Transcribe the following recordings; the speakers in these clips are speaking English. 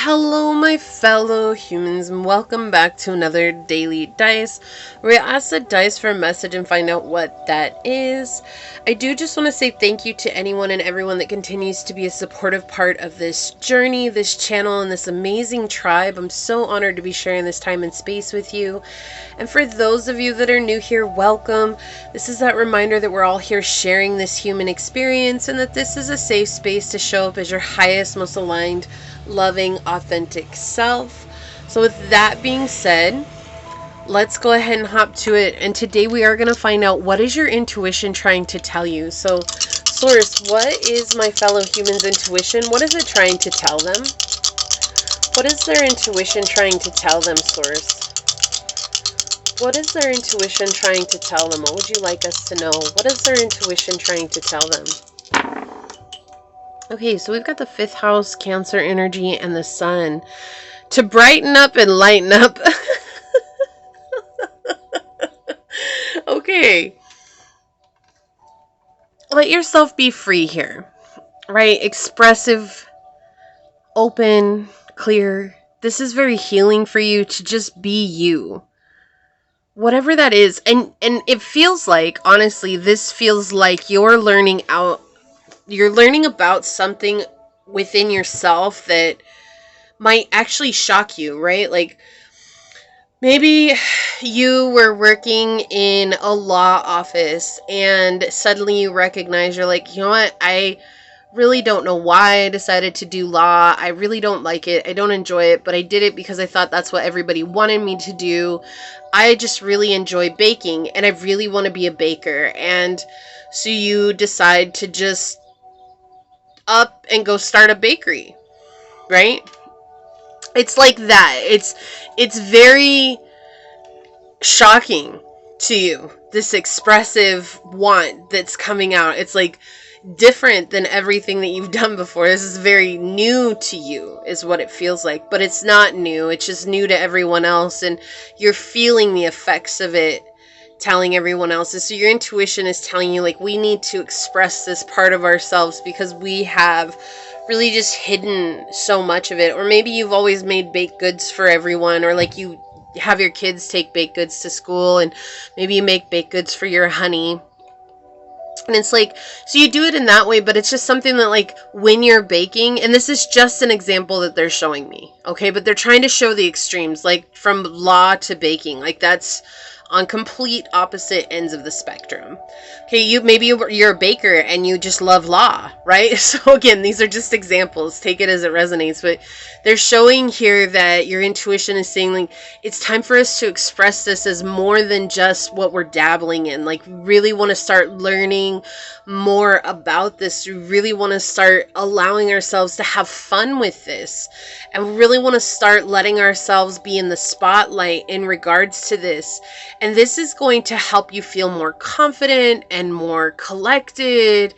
Hello, my fellow humans, and welcome back to another daily dice where we ask the dice for a message and find out what that is. I do just want to say thank you to anyone and everyone that continues to be a supportive part of this journey, this channel, and this amazing tribe. I'm so honored to be sharing this time and space with you. And for those of you that are new here, welcome. This is that reminder that we're all here sharing this human experience and that this is a safe space to show up as your highest, most aligned, loving, authentic self. So with that being said, let's go ahead and hop to it. And today we are going to find out, what is your intuition trying to tell you? So Source, what is my fellow humans' intuition? What is it trying to tell them? What is their intuition trying to tell them, Source? What is their intuition trying to tell them? What would you like us to know? What is their intuition trying to tell them? Okay, so we've got the 5th house, Cancer energy, and the Sun to brighten up and lighten up. Okay. Let yourself be free here, right? Expressive, open, clear. This is very healing for you to just be you. Whatever that is. And it feels like, honestly, this feels like you're learning about something within yourself that might actually shock you, right? Like, maybe you were working in a law office and suddenly you recognize, you're like, you know what? I really don't know why I decided to do law. I really don't like it. I don't enjoy it, but I did it because I thought that's what everybody wanted me to do. I just really enjoy baking and I really want to be a baker. And so you decide to just up and go start a bakery, right? It's like that. It's very shocking to you, this expressive want that's coming out. It's like different than everything that you've done before. This is very new to you, is what it feels like. But it's not new. It's just new to everyone else, and you're feeling the effects of it, telling everyone else. So your intuition is telling you, like, we need to express this part of ourselves because we have really just hidden so much of it. Or maybe you've always made baked goods for everyone, or like you have your kids take baked goods to school and maybe you make baked goods for your honey. And it's like, so you do it in that way, but it's just something that, like, when you're baking, and this is just an example that they're showing me, okay? But they're trying to show the extremes, like from law to baking. Like, that's on complete opposite ends of the spectrum. Okay, maybe you're a baker and you just love law, right? So again, these are just examples. Take it as it resonates. But they're showing here that your intuition is saying, like, it's time for us to express this as more than just what we're dabbling in. Like, we really want to start learning more about this. We really want to start allowing ourselves to have fun with this. And we really want to start letting ourselves be in the spotlight in regards to this. And this is going to help you feel more confident and more collected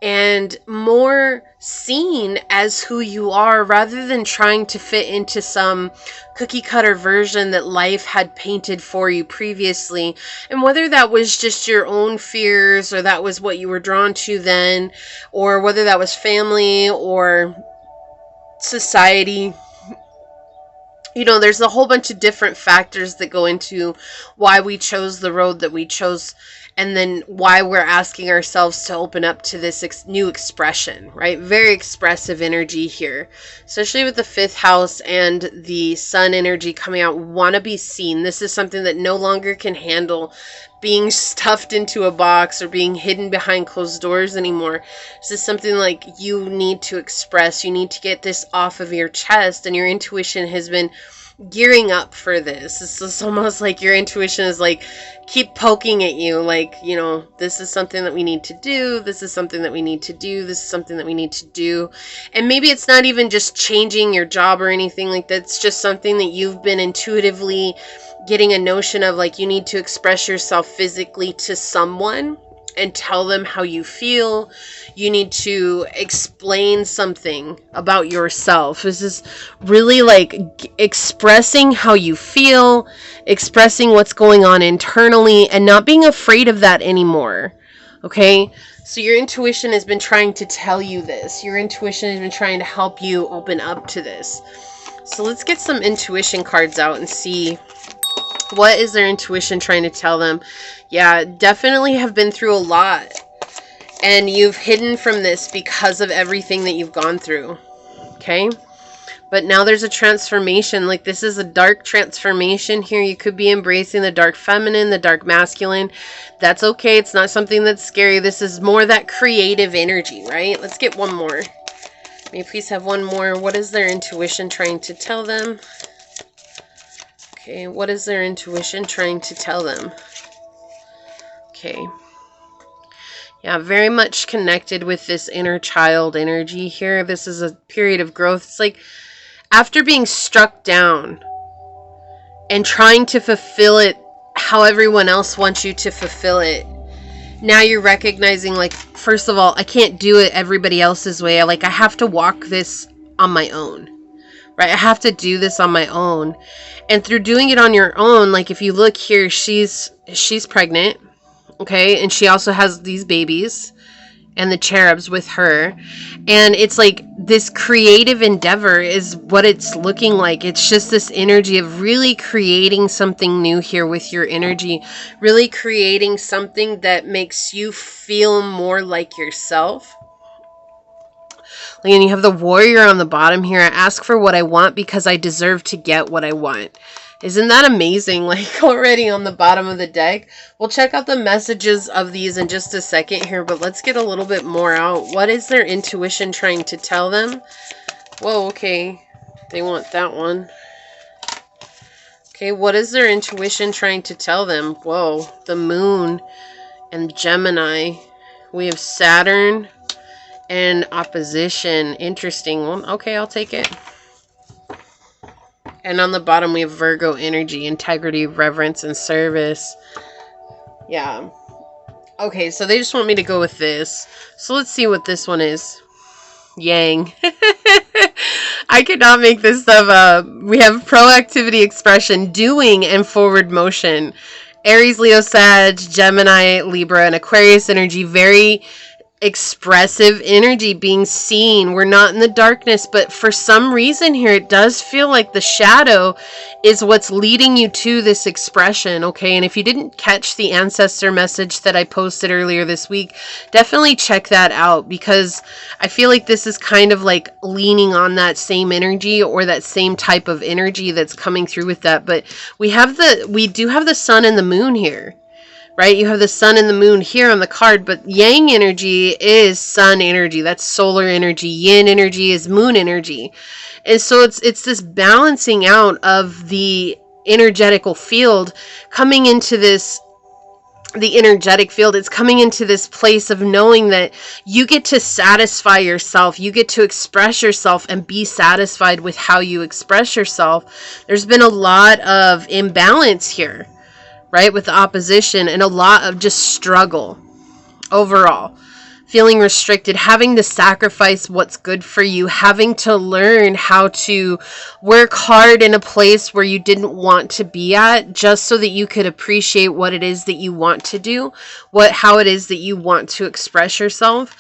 and more seen as who you are, rather than trying to fit into some cookie cutter version that life had painted for you previously. And whether that was just your own fears, or that was what you were drawn to then, or whether that was family or society, you know, there's a whole bunch of different factors that go into why we chose the road that we chose, and then why we're asking ourselves to open up to this new expression, right? Very expressive energy here, especially with the 5th house and the Sun energy coming out. Want to be seen. This is something that no longer can handle being stuffed into a box or being hidden behind closed doors anymore. This is something like you need to express. You need to get this off of your chest, and your intuition has been gearing up for this. It's almost like your intuition is like, keep poking at you, like, you know, this is something that we need to do. This is something that we need to do. This is something that we need to do. And maybe it's not even just changing your job or anything like that. It's just something that you've been intuitively getting a notion of, like, you need to express yourself physically to someone and tell them how you feel. You need to explain something about yourself. This is really like expressing how you feel, expressing what's going on internally, and not being afraid of that anymore. Okay? So your intuition has been trying to tell you this. Your intuition has been trying to help you open up to this. So let's get some intuition cards out and see what is their intuition trying to tell them. Yeah, definitely have been through a lot. And you've hidden from this because of everything that you've gone through. Okay? But now there's a transformation. Like, this is a dark transformation here. You could be embracing the dark feminine, the dark masculine. That's okay. It's not something that's scary. This is more that creative energy, right? Let's get one more. May I please have one more? What is their intuition trying to tell them? Okay, what is their intuition trying to tell them? Okay. Yeah, very much connected with this inner child energy here. This is a period of growth. It's like after being struck down and trying to fulfill it how everyone else wants you to fulfill it. Now you're recognizing, like, first of all, I can't do it everybody else's way. Like, I have to walk this on my own, right? I have to do this on my own. And through doing it on your own, like, if you look here, she's pregnant. Okay, and she also has these babies and the cherubs with her. And it's like this creative endeavor is what it's looking like. It's just this energy of really creating something new here with your energy. Really creating something that makes you feel more like yourself. And you have the warrior on the bottom here. I ask for what I want because I deserve to get what I want. Isn't that amazing? Like, already on the bottom of the deck. We'll check out the messages of these in just a second here, but let's get a little bit more out. What is their intuition trying to tell them? Whoa, okay. They want that one. Okay, what is their intuition trying to tell them? Whoa, the moon and Gemini. We have Saturn and opposition. Interesting one. Okay, I'll take it. And on the bottom, we have Virgo energy, integrity, reverence, and service. Yeah. Okay, so they just want me to go with this. So let's see what this one is. Yang. I could not make this stuff up. We have proactivity, expression, doing, and forward motion. Aries, Leo, Sag, Gemini, Libra, and Aquarius energy. Very expressive energy being seen. We're not in the darkness, but for some reason here it does feel like the shadow is what's leading you to this expression. Okay, and if you didn't catch the ancestor message that I posted earlier this week, definitely check that out, because I feel like this is kind of like leaning on that same energy or that same type of energy that's coming through with that. But we do have the sun and the moon here. Right? You have the sun and the moon here on the card, but yang energy is sun energy. That's solar energy. Yin energy is moon energy. And so it's this balancing out of the energetical field coming into this, the energetic field. It's coming into this place of knowing that you get to satisfy yourself. You get to express yourself and be satisfied with how you express yourself. There's been a lot of imbalance here, right, with the opposition, and a lot of just struggle overall. Feeling restricted, having to sacrifice what's good for you, having to learn how to work hard in a place where you didn't want to be at, just so that you could appreciate what it is that you want to do, how it is that you want to express yourself.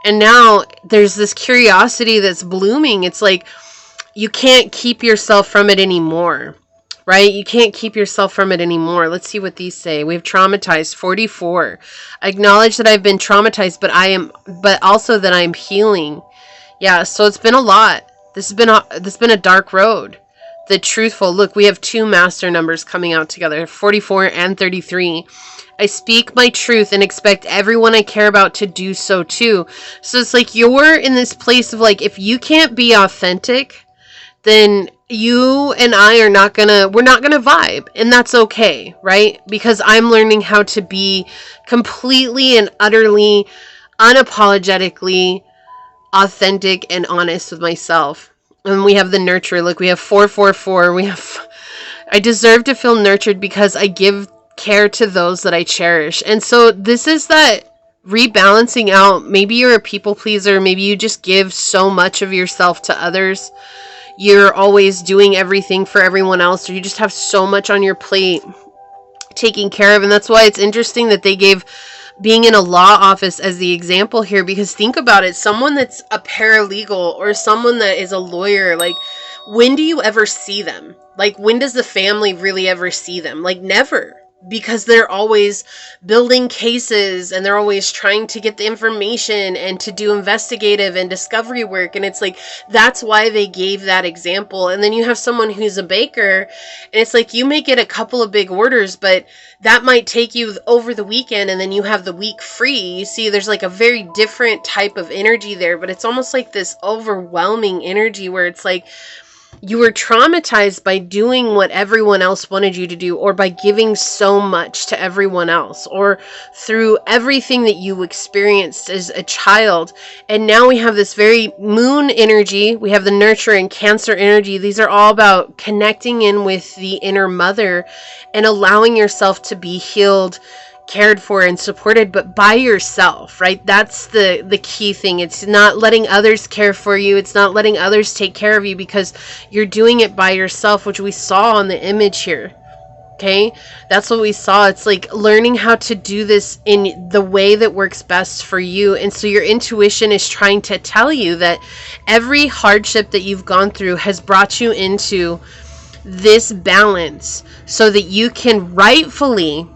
And now there's this curiosity that's blooming. It's like you can't keep yourself from it anymore. Right? You can't keep yourself from it anymore. Let's see what these say. We have traumatized, 44. I acknowledge that I've been traumatized, but also that I'm healing. Yeah, so it's been a lot. This has been a dark road. The truthful. Look, we have two master numbers coming out together, 44 and 33. I speak my truth and expect everyone I care about to do so too. So it's like you're in this place of like, if you can't be authentic, then you and I we're not gonna vibe, and that's okay, right? Because I'm learning how to be completely and utterly, unapologetically authentic and honest with myself. And we have the nurturer. Look, we have 444. I deserve to feel nurtured because I give care to those that I cherish. And so this is that rebalancing out. Maybe you're a people pleaser. Maybe you just give so much of yourself to others. You're always doing everything for everyone else, or you just have so much on your plate taking care of. And that's why it's interesting that they gave being in a law office as the example here, because think about it, someone that's a paralegal or someone that is a lawyer, like, when do you ever see them? Like, when does the family really ever see them? Like, never. Because they're always building cases and they're always trying to get the information and to do investigative and discovery work. And it's like, that's why they gave that example. And then you have someone who's a baker, and it's like, you may get a couple of big orders, but that might take you over the weekend and then you have the week free. You see, there's like a very different type of energy there, but it's almost like this overwhelming energy where it's like, you were traumatized by doing what everyone else wanted you to do, or by giving so much to everyone else, or through everything that you experienced as a child. And now we have this very moon energy. We have the nurture and Cancer energy. These are all about connecting in with the inner mother and allowing yourself to be healed, cared for, and supported, but by yourself, right? That's the key thing. It's not letting others care for you. It's not letting others take care of you, because you're doing it by yourself, which we saw on the image here. Okay, that's what we saw. It's like learning how to do this in the way that works best for you. And so your intuition is trying to tell you that every hardship that you've gone through has brought you into this balance so that you can rightfully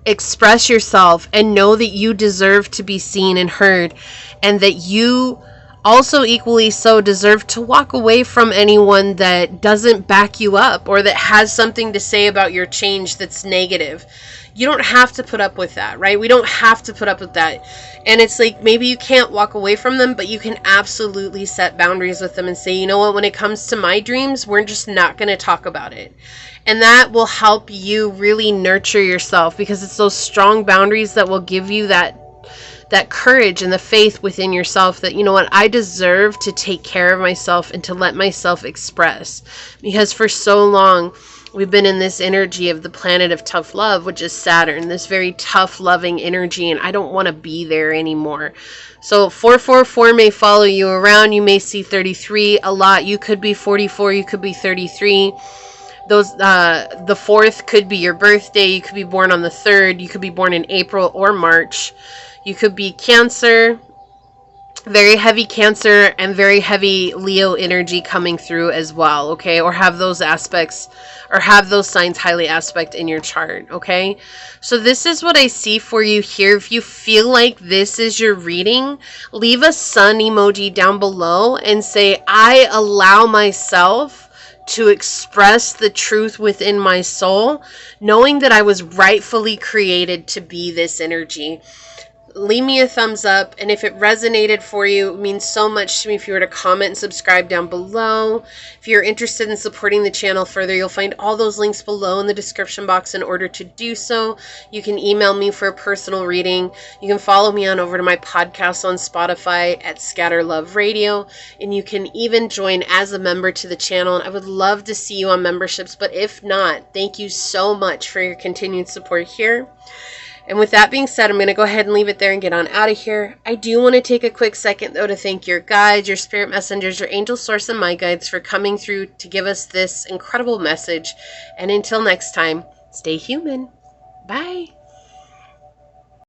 express yourself and know that you deserve to be seen and heard, and that you also equally so deserve to walk away from anyone that doesn't back you up or that has something to say about your change that's negative. You don't have to put up with that, right? We don't have to put up with that. And it's like, maybe you can't walk away from them, but you can absolutely set boundaries with them and say, you know what, when it comes to my dreams, we're just not going to talk about it. And that will help you really nurture yourself, because it's those strong boundaries that will give you that courage and the faith within yourself that, you know what, I deserve to take care of myself and to let myself express. Because for so long, we've been in this energy of the planet of tough love, which is Saturn, this very tough, loving energy, and I don't want to be there anymore. So 444 may follow you around. You may see 33 a lot. You could be 44, you could be 33. Those the 4th could be your birthday. You could be born on the 3rd. You could be born in April or March. You could be Cancer, very heavy Cancer, and very heavy Leo energy coming through as well, okay? Or have those aspects, or have those signs highly aspect in your chart, okay? So this is what I see for you here. If you feel like this is your reading, leave a sun emoji down below and say, I allow myself to express the truth within my soul, knowing that I was rightfully created to be this energy. Leave me a thumbs up, and if it resonated for you, it means so much to me if you were to comment and subscribe down below. If you're interested in supporting the channel further, you'll find all those links below in the description box in order to do so. You can email me for a personal reading. You can follow me on over to my podcast on Spotify at Scatter Love Radio, and you can even join as a member to the channel. And I would love to see you on memberships, but if not, thank you so much for your continued support here. And with that being said, I'm going to go ahead and leave it there and get on out of here. I do want to take a quick second, though, to thank your guides, your spirit messengers, your angel source, and my guides for coming through to give us this incredible message. And until next time, stay human. Bye.